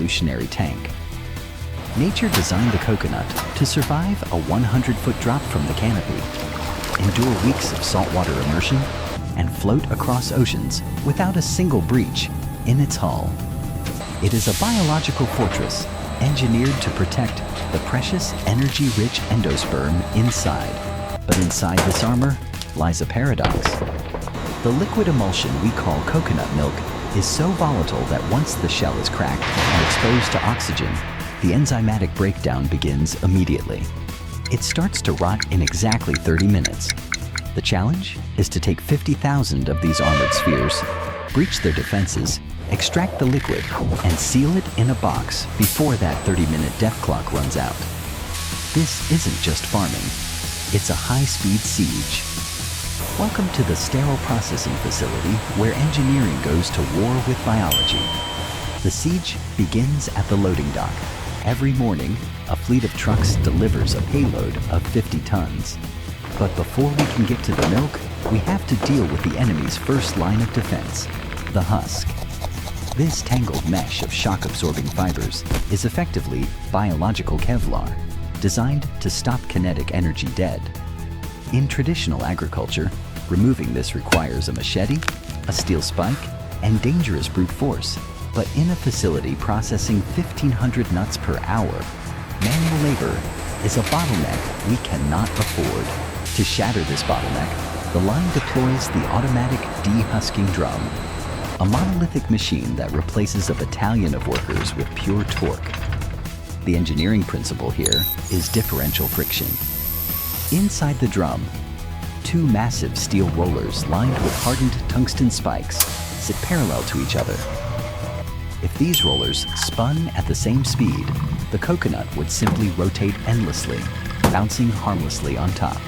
revolutionary tank. Nature designed the coconut to survive a 100-foot drop from the canopy, endure weeks of saltwater immersion, and float across oceans without a single breach in its hull. It is a biological fortress engineered to protect the precious, energy-rich endosperm inside. But inside this armor lies a paradox. The liquid emulsion we call coconut milk is so volatile that once the shell is cracked and exposed to oxygen, the enzymatic breakdown begins immediately. It starts to rot in exactly 30 minutes. The challenge is to take 50,000 of these armored spheres, breach their defenses, extract the liquid, and seal it in a box before that 30-minute death clock runs out. This isn't just farming, it's a high-speed siege. Welcome to the sterile processing facility where engineering goes to war with biology. The siege begins at the loading dock. Every morning, a fleet of trucks delivers a payload of 50 tons. But before we can get to the milk, we have to deal with the enemy's first line of defense, the husk. This tangled mesh of shock-absorbing fibers is effectively biological Kevlar, designed to stop kinetic energy dead. In traditional agriculture, removing this requires a machete, a steel spike, and dangerous brute force. But in a facility processing 1,500 nuts per hour, manual labor is a bottleneck we cannot afford. To shatter this bottleneck, the line deploys the automatic de-husking drum, a monolithic machine that replaces a battalion of workers with pure torque. The engineering principle here is differential friction. Inside the drum, two massive steel rollers lined with hardened tungsten spikes sit parallel to each other. If these rollers spun at the same speed, the coconut would simply rotate endlessly, bouncing harmlessly on top.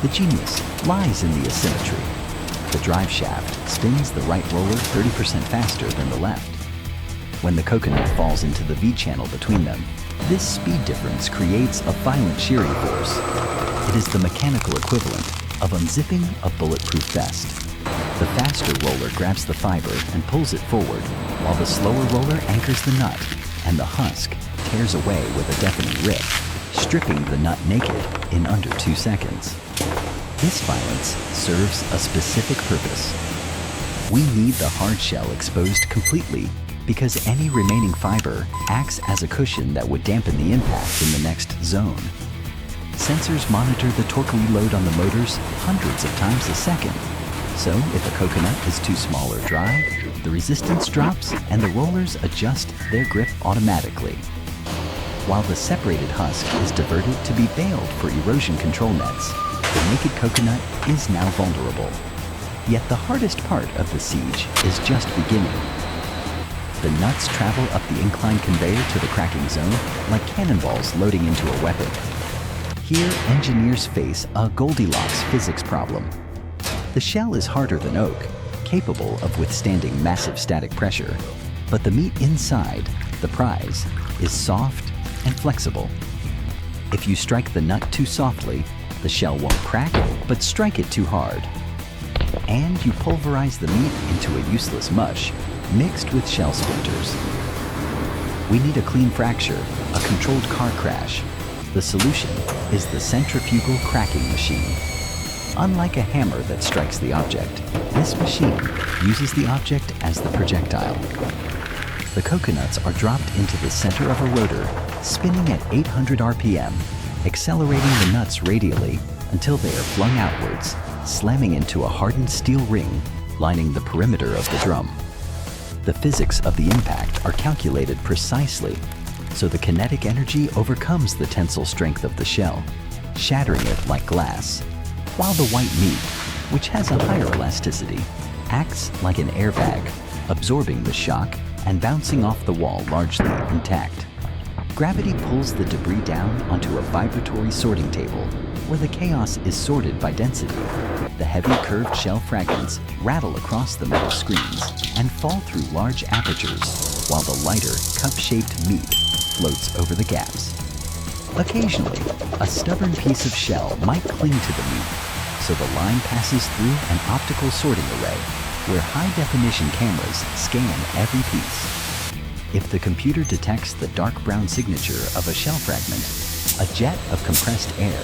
The genius lies in the asymmetry. The drive shaft spins the right roller 30% faster than the left. When the coconut falls into the V-channel between them, this speed difference creates a violent shearing force. It is the mechanical equivalent of unzipping a bulletproof vest. The faster roller grabs the fiber and pulls it forward, while the slower roller anchors the nut, and the husk tears away with a deafening rip, stripping the nut naked in under 2 seconds. This violence serves a specific purpose. We need the hard shell exposed completely because any remaining fiber acts as a cushion that would dampen the impact in the next zone. Sensors monitor the torque reload on the motors hundreds of times a second. So if a coconut is too small or dry, the resistance drops and the rollers adjust their grip automatically. While the separated husk is diverted to be baled for erosion control nets, the naked coconut is now vulnerable. Yet the hardest part of the siege is just beginning. The nuts travel up the incline conveyor to the cracking zone like cannonballs loading into a weapon. Here, engineers face a Goldilocks physics problem. The shell is harder than oak, capable of withstanding massive static pressure, but the meat inside, the prize, is soft and flexible. If you strike the nut too softly, the shell won't crack, but strike it too hard. And you pulverize the meat into a useless mush, mixed with shell splinters. We need a clean fracture, a controlled car crash. The solution is the centrifugal cracking machine. Unlike a hammer that strikes the object, this machine uses the object as the projectile. The coconuts are dropped into the center of a rotor, spinning at 800 RPM, accelerating the nuts radially until they are flung outwards, slamming into a hardened steel ring lining the perimeter of the drum. The physics of the impact are calculated precisely, so the kinetic energy overcomes the tensile strength of the shell, shattering it like glass, while the white meat, which has a higher elasticity, acts like an airbag, absorbing the shock and bouncing off the wall largely intact. Gravity pulls the debris down onto a vibratory sorting table, where the chaos is sorted by density. The heavy curved shell fragments rattle across the metal screens and fall through large apertures, while the lighter, cup-shaped meat floats over the gaps. Occasionally, a stubborn piece of shell might cling to the meat, so the line passes through an optical sorting array where high-definition cameras scan every piece. If the computer detects the dark brown signature of a shell fragment, a jet of compressed air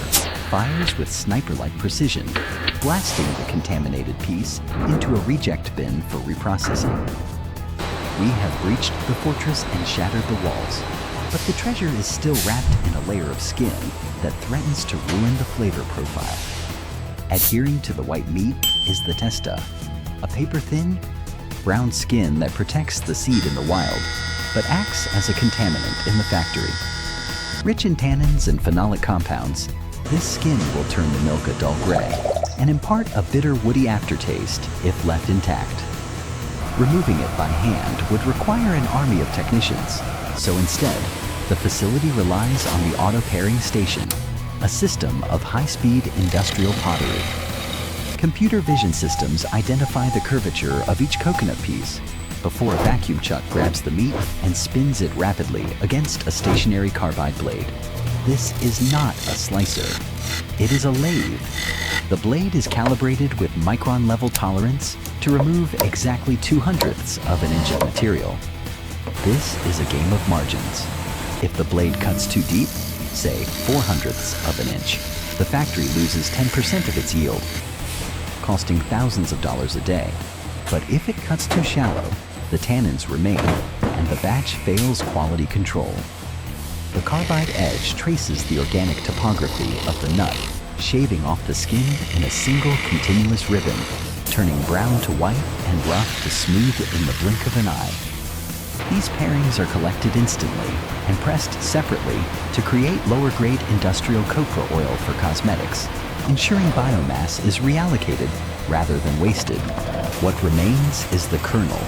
fires with sniper-like precision, blasting the contaminated piece into a reject bin for reprocessing. We have breached the fortress and shattered the walls, but the treasure is still wrapped in a layer of skin that threatens to ruin the flavor profile. Adhering to the white meat is the testa, a paper-thin, brown skin that protects the seed in the wild, but acts as a contaminant in the factory. Rich in tannins and phenolic compounds, this skin will turn the milk a dull gray and impart a bitter, woody aftertaste if left intact. Removing it by hand would require an army of technicians, so instead, the facility relies on the auto pairing station, a system of high-speed industrial pottery. Computer vision systems identify the curvature of each coconut piece before a vacuum chuck grabs the meat and spins it rapidly against a stationary carbide blade. This is not a slicer. It is a lathe. The blade is calibrated with micron-level tolerance to remove exactly 2/100ths of an inch of material. This is a game of margins. If the blade cuts too deep, say 4/100ths of an inch, the factory loses 10% of its yield, costing thousands of dollars a day. But if it cuts too shallow, the tannins remain, and the batch fails quality control. The carbide edge traces the organic topography of the nut, shaving off the skin in a single continuous ribbon, turning brown to white and rough to smooth in the blink of an eye. These pairings are collected instantly and pressed separately to create lower-grade industrial copra oil for cosmetics, ensuring biomass is reallocated rather than wasted. What remains is the kernel,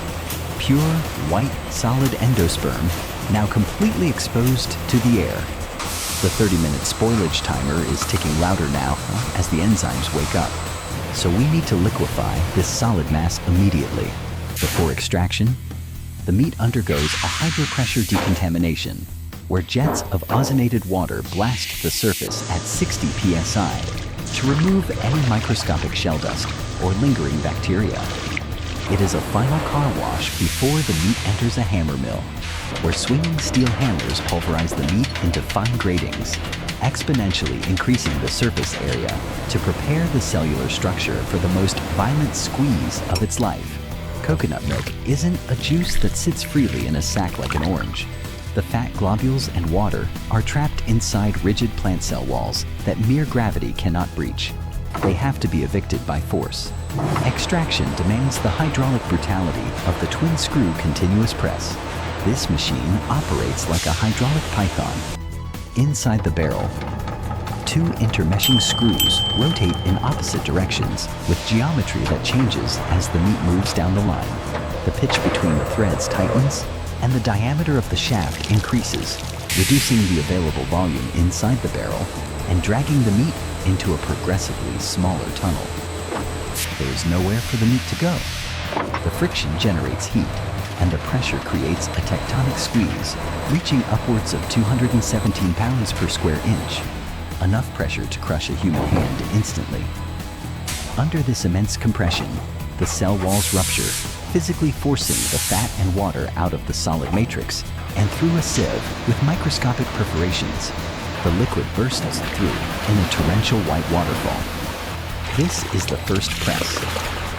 pure, white, solid endosperm, now completely exposed to the air. The 30-minute spoilage timer is ticking louder now as the enzymes wake up. So we need to liquefy this solid mass immediately. Before extraction, the meat undergoes a hydropressure decontamination, where jets of ozonated water blast the surface at 60 psi to remove any microscopic shell dust or lingering bacteria. It is a final car wash before the meat enters a hammer mill, where swinging steel hammers pulverize the meat into fine gratings, exponentially increasing the surface area to prepare the cellular structure for the most violent squeeze of its life. Coconut milk isn't a juice that sits freely in a sack like an orange. The fat globules and water are trapped inside rigid plant cell walls that mere gravity cannot breach. They have to be evicted by force. Extraction demands the hydraulic brutality of the twin-screw continuous press. This machine operates like a hydraulic python. Inside the barrel, two intermeshing screws rotate in opposite directions with geometry that changes as the meat moves down the line. The pitch between the threads tightens, and the diameter of the shaft increases, reducing the available volume inside the barrel and dragging the meat into a progressively smaller tunnel. There is nowhere for the meat to go. The friction generates heat, and the pressure creates a tectonic squeeze, reaching upwards of 217 pounds per square inch, enough pressure to crush a human hand instantly. Under this immense compression, the cell walls rupture, physically forcing the fat and water out of the solid matrix, and through a sieve with microscopic perforations, the liquid bursts through in a torrential white waterfall. This is the first press,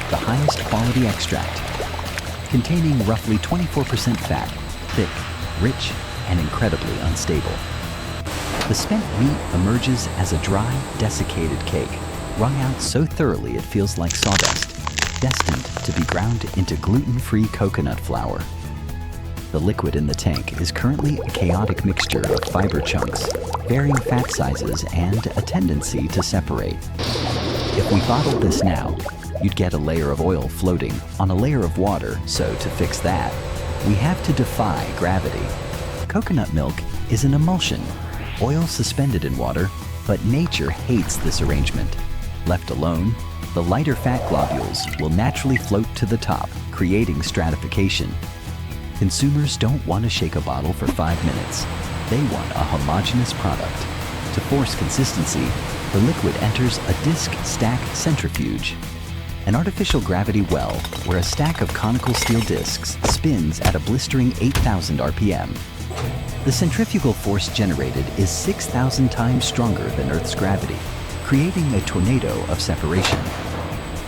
the highest quality extract, containing roughly 24% fat, thick, rich, and incredibly unstable. The spent meat emerges as a dry, desiccated cake, wrung out so thoroughly it feels like sawdust, destined to be ground into gluten-free coconut flour. The liquid in the tank is currently a chaotic mixture of fiber chunks, varying fat sizes, and a tendency to separate. If we bottled this now, you'd get a layer of oil floating on a layer of water, so to fix that, we have to defy gravity. Coconut milk is an emulsion, oil suspended in water, but nature hates this arrangement. Left alone, the lighter fat globules will naturally float to the top, creating stratification. Consumers don't want to shake a bottle for 5 minutes. They want a homogeneous product. To force consistency, the liquid enters a disc stack centrifuge. an artificial gravity well where a stack of conical steel discs spins at a blistering 8,000 RPM. The centrifugal force generated is 6,000 times stronger than Earth's gravity, creating a tornado of separation.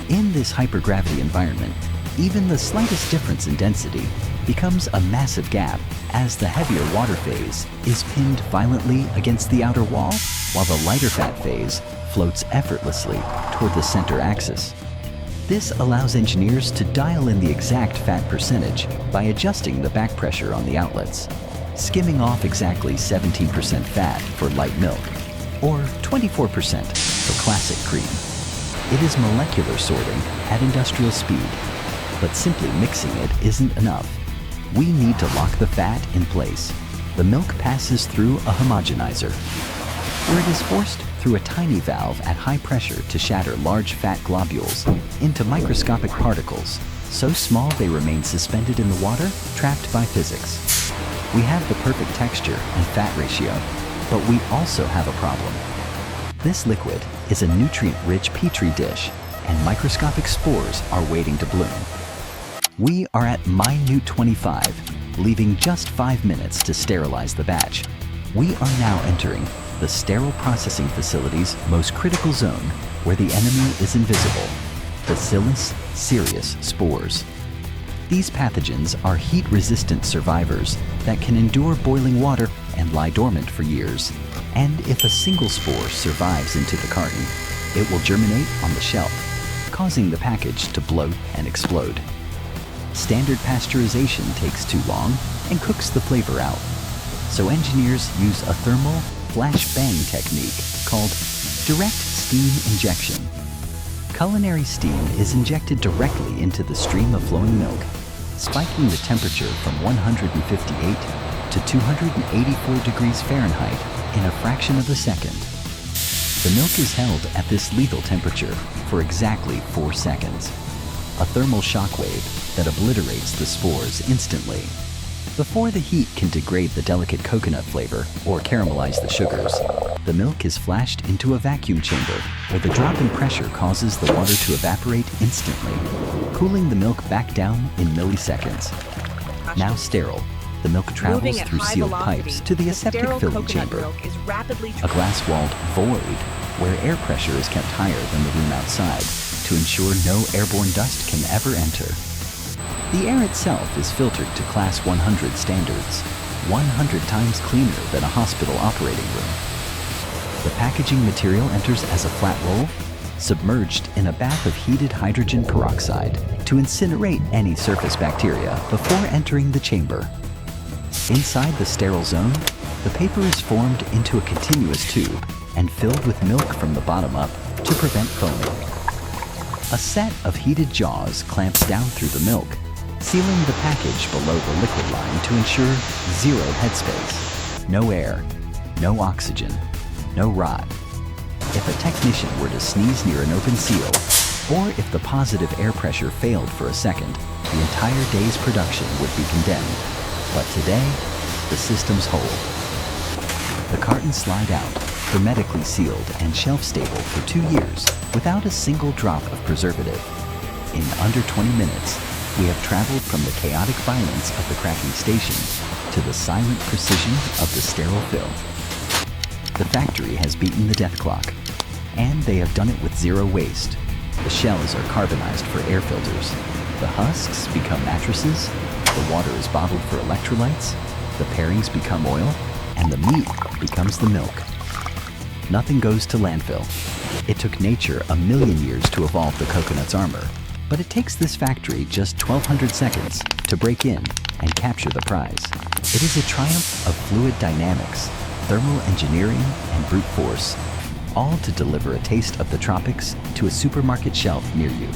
In this hypergravity environment, even the slightest difference in density becomes a massive gap as the heavier water phase is pinned violently against the outer wall, while the lighter fat phase floats effortlessly toward the center axis. This allows engineers to dial in the exact fat percentage by adjusting the back pressure on the outlets, skimming off exactly 17% fat for light milk, or 24% for classic cream. It is molecular sorting at industrial speed, but simply mixing it isn't enough. We need to lock the fat in place. The milk passes through a homogenizer, where it is forced through a tiny valve at high pressure to shatter large fat globules into microscopic particles, so small they remain suspended in the water, trapped by physics. We have the perfect texture and fat ratio, but we also have a problem. This liquid is a nutrient-rich petri dish, and microscopic spores are waiting to bloom. We are at minute 25, leaving just 5 minutes to sterilize the batch. We are now entering the sterile processing facility's most critical zone, where the enemy is invisible: Bacillus cereus spores. These pathogens are heat-resistant survivors that can endure boiling water and lie dormant for years. And if a single spore survives into the carton, it will germinate on the shelf, causing the package to bloat and explode. Standard pasteurization takes too long and cooks the flavor out. So engineers use a thermal flashbang technique called direct steam injection. Culinary steam is injected directly into the stream of flowing milk, spiking the temperature from 158 to 284 degrees Fahrenheit in a fraction of a second. The milk is held at this lethal temperature for exactly 4 seconds, a thermal shockwave that obliterates the spores instantly. Before the heat can degrade the delicate coconut flavor or caramelize the sugars, the milk is flashed into a vacuum chamber where the drop in pressure causes the water to evaporate instantly, cooling the milk back down in milliseconds. Now sterile, the milk travels through sealed pipes to the aseptic filling chamber, a glass-walled void where air pressure is kept higher than the room outside to ensure no airborne dust can ever enter. The air itself is filtered to Class 100 standards, 100 times cleaner than a hospital operating room. The packaging material enters as a flat roll, submerged in a bath of heated hydrogen peroxide to incinerate any surface bacteria before entering the chamber. Inside the sterile zone, the paper is formed into a continuous tube and filled with milk from the bottom up to prevent foaming. A set of heated jaws clamps down through the milk, sealing the package below the liquid line to ensure zero headspace, no air, no oxygen, no rot. If a technician were to sneeze near an open seal, or if the positive air pressure failed for a second, the entire day's production would be condemned. But today, the systems hold. The cartons slide out, hermetically sealed and shelf-stable for 2 years without a single drop of preservative. In under 20 minutes, we have traveled from the chaotic violence of the cracking station to the silent precision of the sterile fill. The factory has beaten the death clock, and they have done it with zero waste. The shells are carbonized for air filters. The husks become mattresses. The water is bottled for electrolytes. The pairings become oil, and the meat becomes the milk. Nothing goes to landfill. It took nature 1,000,000 years to evolve the coconut's armor, but it takes this factory just 1,200 seconds to break in and capture the prize. It is a triumph of fluid dynamics, thermal engineering, and brute force, all to deliver a taste of the tropics to a supermarket shelf near you.